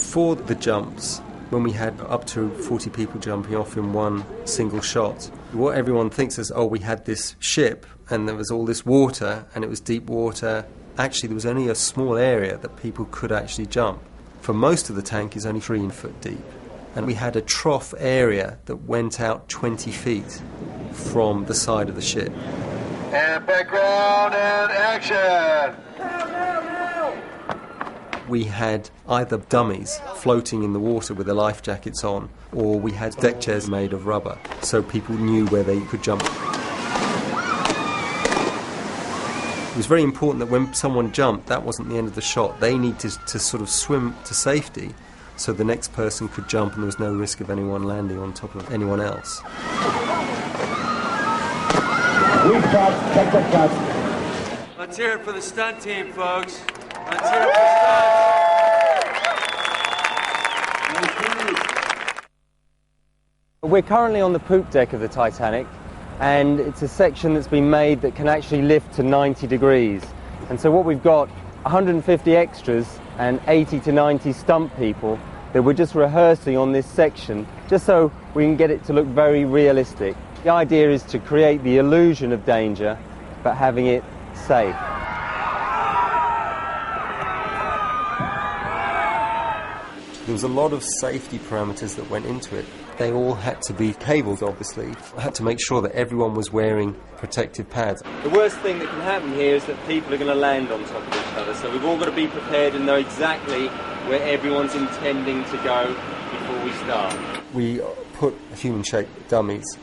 For the jumps, when we had up to 40 people jumping off in one single shot, what everyone thinks is, oh, we had this ship and there was all this water and it was deep water. Actually, there was only a small area that people could actually jump. For most of the tank is only 3 foot deep. And we had a trough area that went out 20 feet from the side of the ship. And background and action! We had either dummies floating in the water with their life jackets on, or we had deck chairs made of rubber, so people knew where they could jump. It was very important that when someone jumped, that wasn't the end of the shot. They needed to sort of swim to safety so the next person could jump and there was no risk of anyone landing on top of anyone else. Let's hear it for the stunt team, folks. Let's hear it for stunts. We're currently on the poop deck of the Titanic, and it's a section that's been made that can actually lift to 90 degrees. And so what we've got, 150 extras and 80 to 90 stunt people that we're just rehearsing on this section, just so we can get it to look very realistic. The idea is to create the illusion of danger, but having it safe. There was a lot of safety parameters that went into it. They all had to be cabled, obviously. I had to make sure that everyone was wearing protective pads. The worst thing that can happen here is that people are going to land on top of each other, so we've all got to be prepared and know exactly where everyone's intending to go before we start. We put human-shaped dummies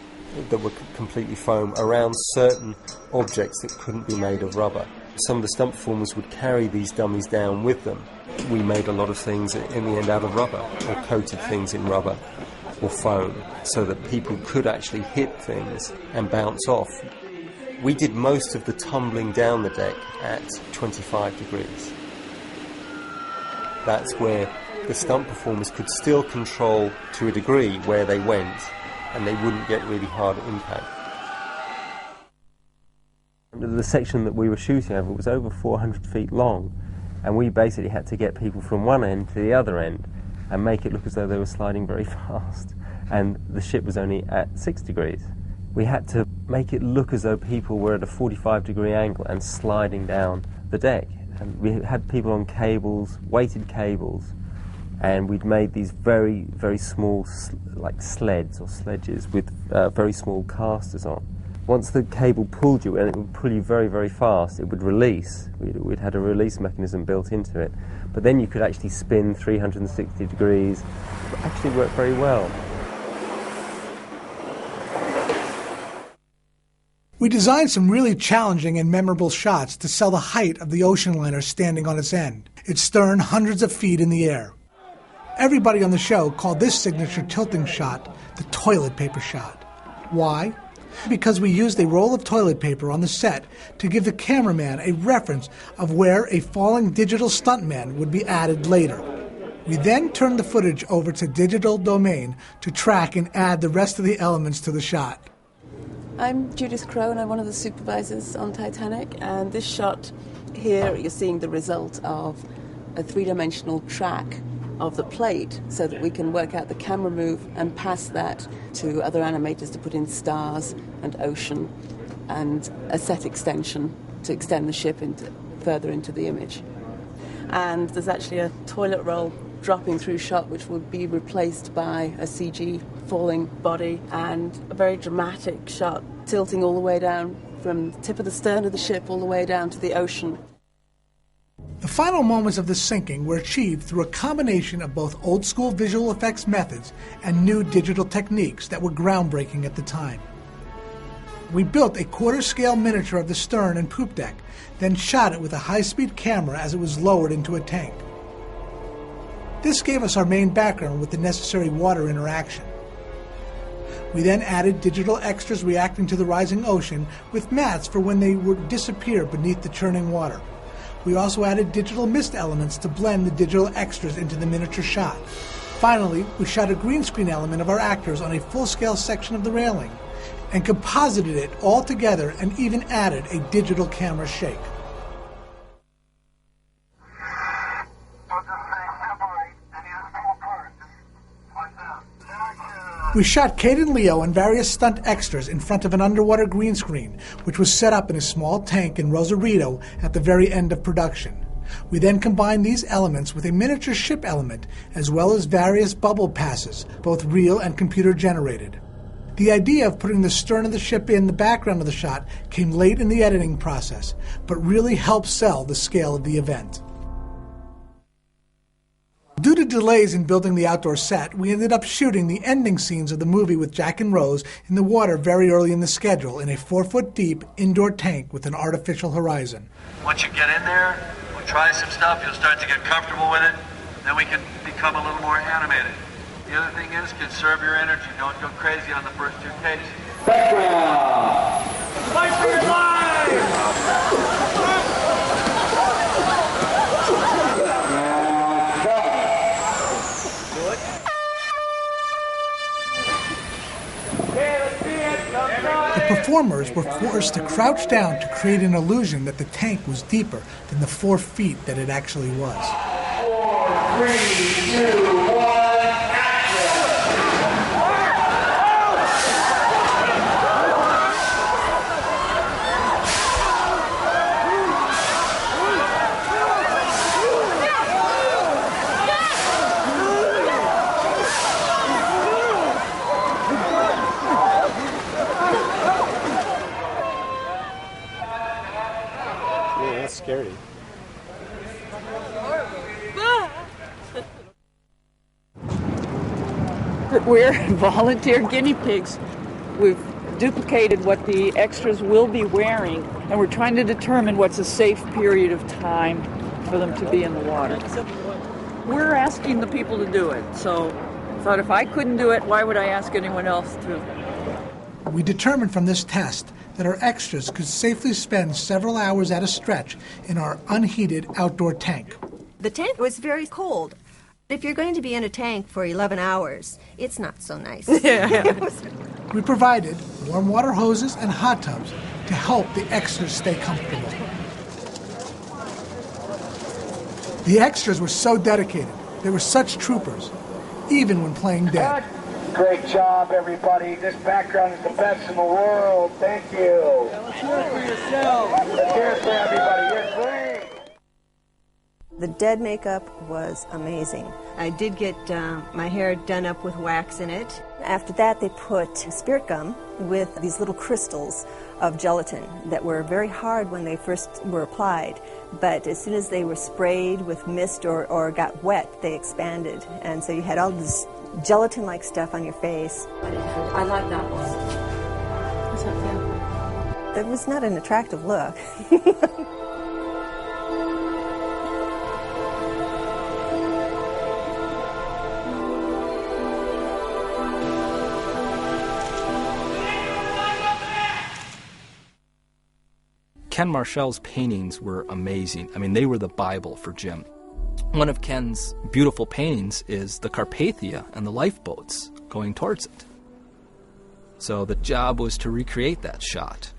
that were completely foam around certain objects that couldn't be made of rubber. Some of the stunt performers would carry these dummies down with them. We made a lot of things in the end out of rubber, or coated things in rubber or foam, so that people could actually hit things and bounce off. We did most of the tumbling down the deck at 25 degrees. That's where the stunt performers could still control to a degree where they went, and they wouldn't get really hard impact. The section that we were shooting over was over 400 feet long, and we basically had to get people from one end to the other end and make it look as though they were sliding very fast, and the ship was only at 6 degrees. We had to make it look as though people were at a 45-degree angle and sliding down the deck. And we had people on cables, weighted cables, and we'd made these very, very small like sleds or sledges with very small casters on. Once the cable pulled you, and it would pull you very, very fast, it would release. We'd had a release mechanism built into it. But then you could actually spin 360 degrees. It actually worked very well. We designed some really challenging and memorable shots to sell the height of the ocean liner standing on its end, its stern hundreds of feet in the air. Everybody on the show called this signature tilting shot the toilet paper shot. Why? Because we used a roll of toilet paper on the set to give the cameraman a reference of where a falling digital stuntman would be added later. We then turned the footage over to digital domain to track and add the rest of the elements to the shot. I'm Judith Crowe, and I'm one of the supervisors on Titanic, and this shot here you're seeing the result of a three-dimensional track of the plate so that we can work out the camera move and pass that to other animators to put in stars and ocean and a set extension to extend the ship further into the image. And there's actually a toilet roll dropping through shot which would be replaced by a CG falling body, and a very dramatic shot tilting all the way down from the tip of the stern of the ship all the way down to the ocean. The final moments of the sinking were achieved through a combination of both old-school visual effects methods and new digital techniques that were groundbreaking at the time. We built a quarter-scale miniature of the stern and poop deck, then shot it with a high-speed camera as it was lowered into a tank. This gave us our main background with the necessary water interaction. We then added digital extras reacting to the rising ocean with mats for when they would disappear beneath the churning water. We also added digital mist elements to blend the digital extras into the miniature shot. Finally, we shot a green screen element of our actors on a full-scale section of the railing and composited it all together and even added a digital camera shake. We shot Kate and Leo and various stunt extras in front of an underwater green screen, which was set up in a small tank in Rosarito at the very end of production. We then combined these elements with a miniature ship element, as well as various bubble passes, both real and computer-generated. The idea of putting the stern of the ship in the background of the shot came late in the editing process, but really helped sell the scale of the event. Due to delays in building the outdoor set, we ended up shooting the ending scenes of the movie with Jack and Rose in the water very early in the schedule in a 4-foot-deep indoor tank with an artificial horizon. Once you get in there, we'll try some stuff, you'll start to get comfortable with it, then we can become a little more animated. The other thing is, conserve your energy, don't go crazy on the first two takes. Fight for your life! The performers were forced to crouch down to create an illusion that the tank was deeper than the 4 feet that it actually was. 4, 3, 2, 1, Scary. We're volunteer guinea pigs. We've duplicated what the extras will be wearing, and we're trying to determine what's a safe period of time for them to be in the water. We're asking the people to do it, so I thought if I couldn't do it, why would I ask anyone else to? We determined from this test that our extras could safely spend several hours at a stretch in our unheated outdoor tank. The tank was very cold. If you're going to be in a tank for 11 hours, it's not so nice. We provided warm water hoses and hot tubs to help the extras stay comfortable. The extras were so dedicated. They were such troopers, even when playing dead. Great job, everybody. This background is the best in the world. Thank you. Let's hear it for yourself. Let's hear it for everybody. You're great. The dead makeup was amazing. I did get my hair done up with wax in it. After that, they put spirit gum with these little crystals of gelatin that were very hard when they first were applied. But as soon as they were sprayed with mist or got wet, they expanded. And so you had all this gelatin-like stuff on your face. I like that one. What's that feel? That was not an attractive look. Ken Marshall's paintings were amazing. I mean, they were the Bible for Jim. One of Ken's beautiful paintings is the Carpathia and the lifeboats going towards it. So the job was to recreate that shot.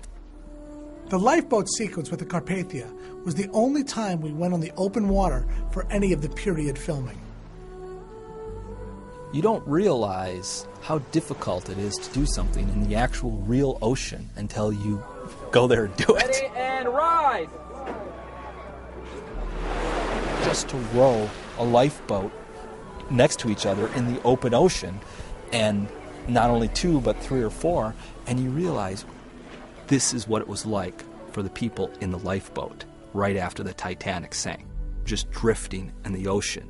The lifeboat sequence with the Carpathia was the only time we went on the open water for any of the period filming. You don't realize how difficult it is to do something in the actual real ocean until you go there and do it. Ready and ride! Just to row a lifeboat next to each other in the open ocean, and not only 2 but 3 or 4, and you realize this is what it was like for the people in the lifeboat right after the Titanic sank, just drifting in the ocean.